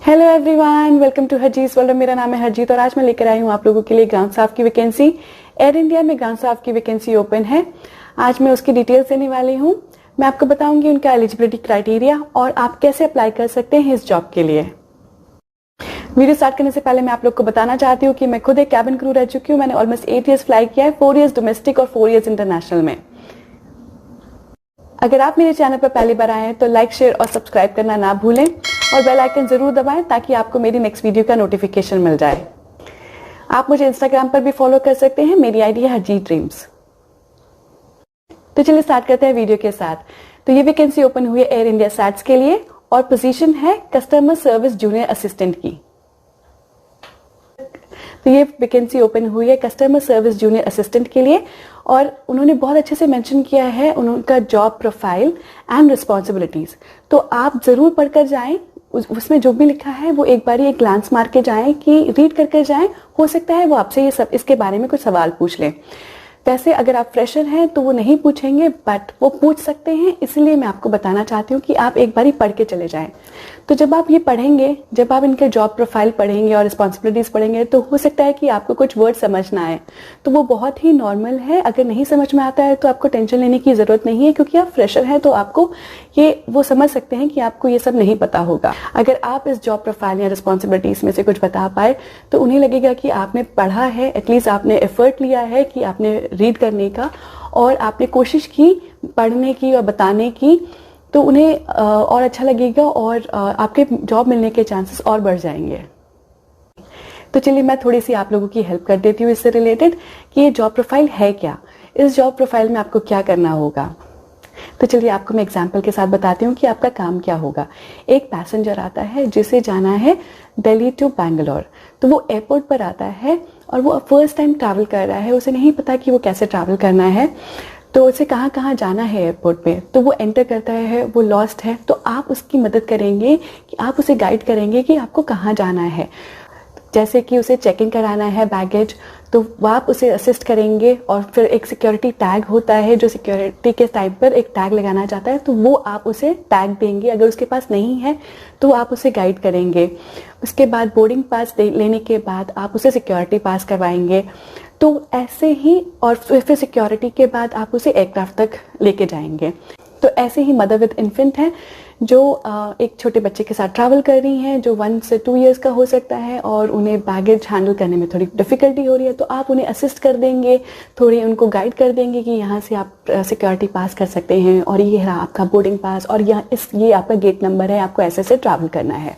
Hello everyone, welcome to Harjeet world. मेरा नाम है हरजीत और आज मैं लेकर आई हूँ आप लोगों के लिए ग्राउंड स्टाफ की वैकेंसी। एयर इंडिया में ग्राउंड स्टाफ की वैकेंसी ओपन है। आज मैं उसकी डिटेल्स देने वाली हूँ। मैं आपको बताऊंगी उनका एलिजिबिलिटी क्राइटेरिया और आप कैसे अप्लाई कर सकते हैं इस जॉब के लिए। वीडियो स्टार्ट करने से पहले मैं आप लोग को बताना चाहती हूँ कि मैं खुद एक कैबिन क्रू रह चुकी हूँ। मैंने ऑलमोस्ट 8 ईयर्स फ्लाई किया है, 4 ईयर्स डोमेस्टिक और 4 ईयर्स इंटरनेशनल में। अगर आप मेरे चैनल पर पहली बार आए हैं तो लाइक, शेयर और सब्सक्राइब करना ना भूलें और बेल आइकन जरूर दबाएं ताकि आपको मेरी नेक्स्ट वीडियो का नोटिफिकेशन मिल जाए। आप मुझे इंस्टाग्राम पर भी फॉलो कर सकते हैं। मेरी आईडी है हरजीत ड्रीम्स। तो चलिए स्टार्ट करते हैं वीडियो के साथ। तो ये वैकेंसी ओपन हुई है एयर इंडिया सैट्स के लिए और पोजीशन है कस्टमर सर्विस जूनियर असिस्टेंट की। तो ये वैकेंसी ओपन हुई है कस्टमर सर्विस जूनियर असिस्टेंट के लिए और उन्होंने बहुत अच्छे से मेंशन किया है उनका जॉब प्रोफाइल एंड रिस्पॉन्सिबिलिटीज। तो आप जरूर पढ़कर जाएं, उसमें जो भी लिखा है वो एक बार एक ग्लांस मार के जाएं, कि रीड करके जाएं। हो सकता है वो आपसे ये सब इसके बारे में कुछ सवाल पूछ लें। वैसे अगर आप फ्रेशर हैं तो वो नहीं पूछेंगे, बट वो पूछ सकते हैं, इसलिए मैं आपको बताना चाहती हूँ कि आप एक बार पढ़ के चले जाएं। तो जब आप ये पढ़ेंगे, जब आप इनके जॉब प्रोफाइल पढ़ेंगे और रिस्पॉन्सिबिलिटीज पढ़ेंगे तो हो सकता है कि आपको कुछ वर्ड समझ ना आए। तो वो बहुत ही नॉर्मल है। अगर नहीं समझ में आता है तो आपको टेंशन लेने की जरूरत नहीं है, क्योंकि आप फ्रेशर हैं तो आपको वो समझ सकते हैं कि आपको ये सब नहीं पता होगा। अगर आप इस जॉब प्रोफाइल या रिस्पॉन्सिबिलिटीज में से कुछ बता पाए तो उन्हें लगेगा कि आपने पढ़ा है, एटलीस्ट आपने एफर्ट लिया है कि आपने रीड करने का और आपने कोशिश की पढ़ने की और बताने की। तो उन्हें और अच्छा लगेगा और आपके जॉब मिलने के चांसेस और बढ़ जाएंगे। तो चलिए मैं थोड़ी सी आप लोगों की हेल्प कर देती हूँ इससे रिलेटेड कि ये जॉब प्रोफाइल है क्या। इस जॉब प्रोफाइल में आपको क्या करना होगा। तो चलिए आपको मैं एग्जांपल के साथ बताती हूँ कि आपका काम क्या होगा। एक पैसेंजर आता है जिसे जाना है दिल्ली टू बैंगलोर। तो वो एयरपोर्ट पर आता है और वो फर्स्ट टाइम ट्रैवल कर रहा है, उसे नहीं पता कि वो कैसे ट्रैवल करना है, तो उसे कहाँ कहाँ जाना है एयरपोर्ट पे। तो वो एंटर करता है, वो लॉस्ट है, तो आप उसकी मदद करेंगे कि आप उसे गाइड करेंगे कि आपको कहाँ जाना है। जैसे कि उसे चेक इन कराना है बैगेज, तो आप उसे असिस्ट करेंगे। और फिर एक सिक्योरिटी टैग होता है, जो सिक्योरिटी के टाइम पर एक टैग लगाना चाहता है, तो वो आप उसे टैग देंगे। अगर उसके पास नहीं है तो आप उसे गाइड करेंगे। उसके बाद बोर्डिंग पास लेने के बाद आप उसे सिक्योरिटी पास करवाएंगे। तो ऐसे ही, और फिर सिक्योरिटी के बाद आप उसे एयरक्राफ्ट तक लेके जाएंगे। तो ऐसे ही मदर विद इन्फेंट है जो एक छोटे बच्चे के साथ ट्रैवल कर रही हैं, जो 1 से 2 ईयर्स का हो सकता है और उन्हें बैगेज हैंडल करने में थोड़ी डिफिकल्टी हो रही है, तो आप उन्हें असिस्ट कर देंगे, थोड़ी उनको गाइड कर देंगे कि यहाँ से आप सिक्योरिटी पास कर सकते हैं और ये है आपका बोर्डिंग पास और ये आपका गेट नंबर है, आपको ऐसे ट्रैवल करना है।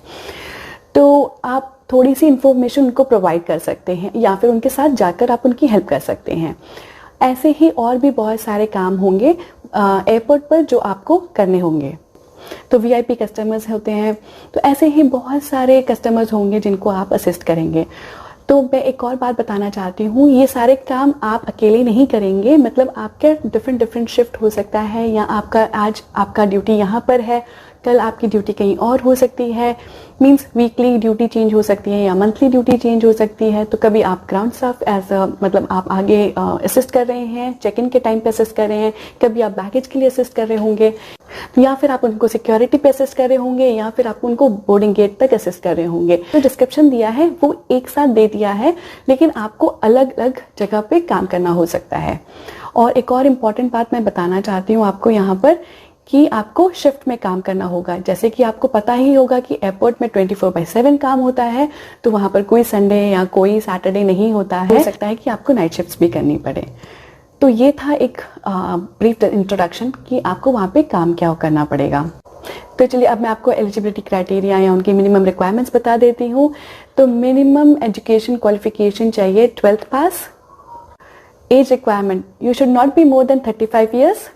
तो आप थोड़ी सी इंफॉर्मेशन उनको प्रोवाइड कर सकते हैं या फिर उनके साथ जाकर आप उनकी हेल्प कर सकते हैं। ऐसे ही और भी बहुत सारे काम होंगे एयरपोर्ट पर जो आपको करने होंगे। तो वीआईपी कस्टमर्स होते हैं, तो ऐसे ही बहुत सारे कस्टमर्स होंगे जिनको आप असिस्ट करेंगे। तो मैं एक और बात बताना चाहती हूँ, ये सारे काम आप अकेले नहीं करेंगे। मतलब आपका डिफरेंट शिफ्ट हो सकता है, या आज आपका ड्यूटी यहाँ पर है, कल आपकी ड्यूटी कहीं और हो सकती है। मींस वीकली ड्यूटी चेंज हो सकती है या मंथली ड्यूटी चेंज हो सकती है। तो कभी आप ग्राउंड स्टाफ मतलब आप आगे असिस्ट कर रहे हैं, चेक इन के टाइम पे असिस्ट कर रहे हैं, कभी आप बैगेज के लिए असिस्ट कर रहे होंगे, या फिर आप उनको सिक्योरिटी पे असिस्ट कर रहे होंगे, या फिर आप उनको बोर्डिंग गेट तक असिस्ट कर रहे होंगे। तो डिस्क्रिप्शन दिया है वो एक साथ दे दिया है, लेकिन आपको अलग अलग जगह पे काम करना हो सकता है। और एक और इम्पॉर्टेंट बात मैं बताना चाहती हूँ आपको यहाँ पर कि आपको शिफ्ट में काम करना होगा। जैसे कि आपको पता ही होगा कि एयरपोर्ट में 24/7 काम होता है, तो वहां पर कोई संडे या कोई सैटरडे नहीं होता है। हो सकता है कि आपको नाइट शिफ्ट्स भी करनी पड़े। तो ये था एक ब्रीफ इंट्रोडक्शन कि आपको वहां पे काम क्या करना पड़ेगा। तो चलिए अब मैं आपको एलिजिबिलिटी क्राइटेरिया या उनकी मिनिमम रिक्वायरमेंट्स बता देती हूँ। तो मिनिमम एजुकेशन क्वालिफिकेशन चाहिए 12th पास। Age requirement, you should not be more than 35 years.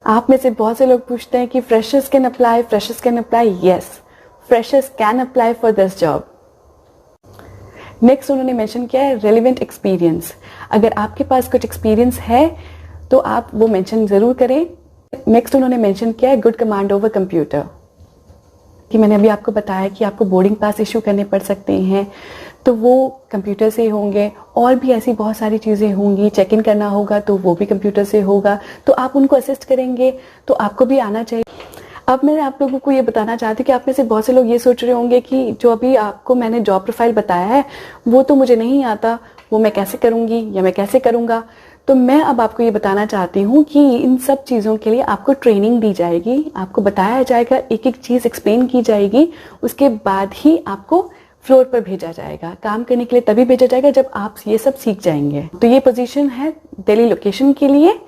आप में से बहुत से लोग पूछते हैं कि freshers can apply. Yes, freshers can apply for this job. Next उन्होंने मेंशन किया है रेलेवेंट एक्सपीरियंस। अगर आपके पास कुछ एक्सपीरियंस है तो आप वो मेंशन जरूर करें। नेक्स्ट उन्होंने मेंशन किया है गुड कमांड ओवर कंप्यूटर, कि मैंने अभी आपको बताया कि आपको बोर्डिंग पास इश्यू करने पड़ सकते हैं, तो वो कंप्यूटर से होंगे। और भी ऐसी बहुत सारी चीज़ें होंगी, चेक इन करना होगा तो वो भी कंप्यूटर से होगा, तो आप उनको असिस्ट करेंगे, तो आपको भी आना चाहिए। अब मैं आप लोगों को ये बताना चाहती हूँ कि आप में से बहुत से लोग ये सोच रहे होंगे कि जो अभी आपको मैंने जॉब प्रोफाइल बताया है वो तो मुझे नहीं आता, वो मैं कैसे करूँगी या मैं कैसे करूँगा। तो मैं अब आपको ये बताना चाहती हूँ कि इन सब चीज़ों के लिए आपको ट्रेनिंग दी जाएगी, आपको बताया जाएगा, एक एक चीज़ एक्सप्लेन की जाएगी, उसके बाद ही आपको फ्लोर पर भेजा जाएगा। काम करने के लिए तभी भेजा जाएगा जब आप ये सब सीख जाएंगे। तो ये पोजीशन है दिल्ली लोकेशन के लिए।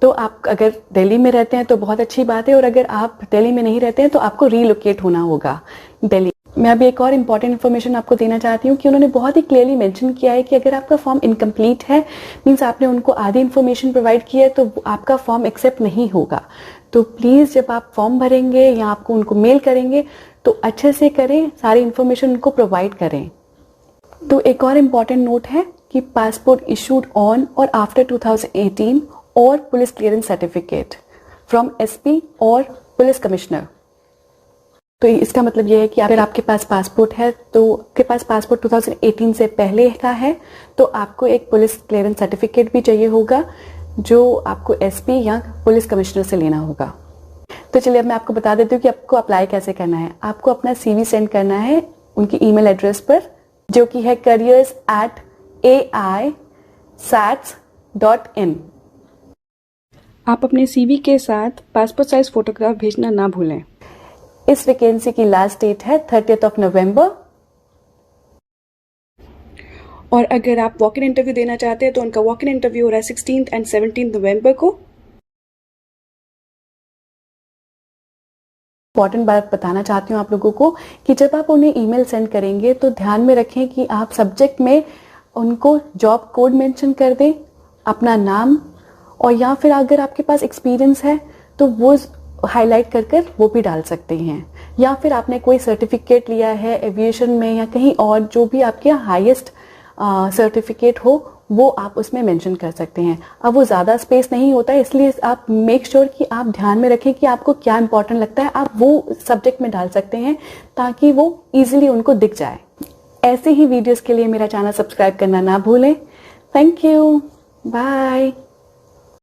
तो आप अगर दिल्ली में रहते हैं तो बहुत अच्छी बात है, और अगर आप दिल्ली में नहीं रहते हैं तो आपको रीलोकेट होना होगा दिल्ली। मैं अभी एक और इम्पॉर्टेंट इन्फॉर्मेशन आपको देना चाहती हूँ कि उन्होंने बहुत ही क्लियरली मेंशन किया है कि अगर आपका फॉर्म इनकम्प्लीट है, मीन्स आपने उनको आधी इन्फॉर्मेशन प्रोवाइड की है, तो आपका फॉर्म एक्सेप्ट नहीं होगा। तो प्लीज़ जब आप फॉर्म भरेंगे या आपको उनको मेल करेंगे तो अच्छे से करें, सारी इन्फॉर्मेशन उनको प्रोवाइड करें। तो एक और इम्पॉर्टेंट नोट है कि पासपोर्ट इशूड ऑन और आफ्टर 2018 और police clearance certificate from SP और पुलिस कमिश्नर। तो इसका मतलब यह है कि अगर आपके पास पासपोर्ट है तो आपके पास पासपोर्ट 2018 से पहले का है तो आपको एक पुलिस क्लियरेंस सर्टिफिकेट भी चाहिए होगा, जो आपको एसपी या पुलिस कमिश्नर से लेना होगा। तो चलिए अब मैं आपको बता देती हूँ कि आपको अप्लाई कैसे करना है। आपको अपना CV सेंड करना है उनकी ईमेल एड्रेस पर, जो कि है careers@aisats.in। आप अपने CV के साथ पासपोर्ट साइज फोटोग्राफ भेजना ना भूलें। इस वैकेंसी की लास्ट डेट है 30 नवंबर। और अगर आप वॉक इन इंटरव्यू देना चाहते हैं तो उनका वॉक इन इंटरव्यू हो रहा है 16 और 17 नवंबर को। इंपॉर्टेंट बात बताना चाहती हूँ आप लोगों को कि जब आप उन्हें ईमेल सेंड करेंगे तो ध्यान में रखें कि आप सब्जेक्ट में उनको जॉब कोड मेंशन कर दें, अपना नाम, और या फिर अगर आपके पास एक्सपीरियंस है तो वो हाईलाइट कर वो भी डाल सकते हैं, या फिर आपने कोई सर्टिफिकेट लिया है एविएशन में या कहीं और, जो भी आपके हाईएस्ट सर्टिफिकेट हो वो आप उसमें मेंशन कर सकते हैं। अब वो ज़्यादा स्पेस नहीं होता है, इसलिए आप मेक श्योर कि आप ध्यान में रखें कि आपको क्या इंपॉर्टेंट लगता है, आप वो सब्जेक्ट में डाल सकते हैं ताकि वो इजीली उनको दिख जाए। ऐसे ही वीडियोस के लिए मेरा चैनल सब्सक्राइब करना ना भूलें। Thank you, bye.